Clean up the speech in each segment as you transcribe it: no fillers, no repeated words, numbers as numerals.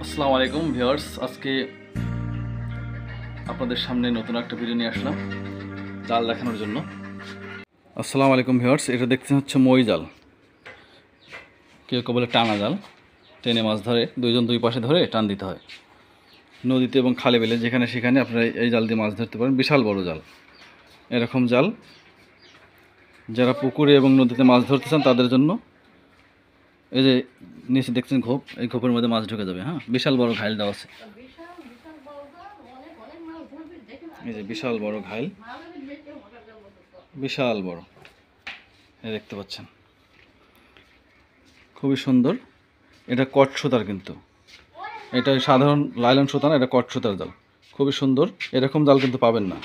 আসসালামু আলাইকুম ভিউয়ার্স, আজকে আপনাদের সামনে নতুন একটা ভিডিও নিয়ে আসলাম জাল দেখানোর জন্য। আসসালামু আলাইকুম ভিউয়ার্স, এটা দেখতে হচ্ছে মই জাল, কেউ কেউ বলে টানা জাল। টেনে মাছ ধরে দুইজন দুই পাশে ধরে টান দিতে হয় নদীতে এবং খালে বেলে, যেখানে সেখানে আপনারা এই জাল দিয়ে মাছ ধরতে পারেন। বিশাল বড় জাল, এরকম জাল যারা পুকুরে এবং নদীতে মাছ ধরতে চান তাদের জন্য। এই যে নিচে দেখছেন ঘোপ, এই ঘোপের মধ্যে মাছ ঢুকে যাবে। হ্যাঁ, বিশাল বড় ঘাইল দেওয়া আছে। এই যে বিশাল বড় ঘাইল, বিশাল বড়, এই দেখতে পাচ্ছেন, খুবই সুন্দর। এটা কট সুতার, কিন্তু এটা সাধারণ লাইলন সুতা না, এটা কট সুতার জাল। খুবই সুন্দর, এরকম জাল কিন্তু পাবেন না।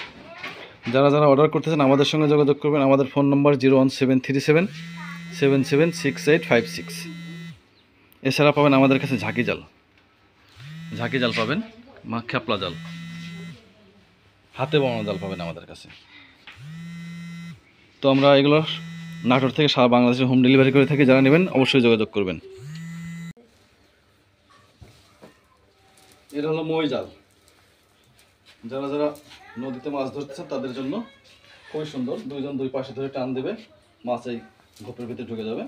যারা যারা অর্ডার করতেছেন আমাদের সঙ্গে যোগাযোগ করবেন। আমাদের ফোন নম্বর 01737776856। এছাড়া পাবেন আমাদের কাছে ঝাঁকি জাল পাবেন, খেপলা জাল, হাতে বানানো জাল পাবেন আমাদের কাছে। তো আমরা এগুলো নাটোর থেকে সারা বাংলাদেশে হোম ডেলিভারি করে থাকি। যারা নেবেন অবশ্যই যোগাযোগ করবেন। এটা হলো মই জাল, যারা যারা নদীতে মাছ ধরছেন তাদের জন্য খুবই সুন্দর। দুইজন দুই পাশে ধরে টান দেবে, মাছ এই ঘোপের ভিতরে ঢুকে যাবে।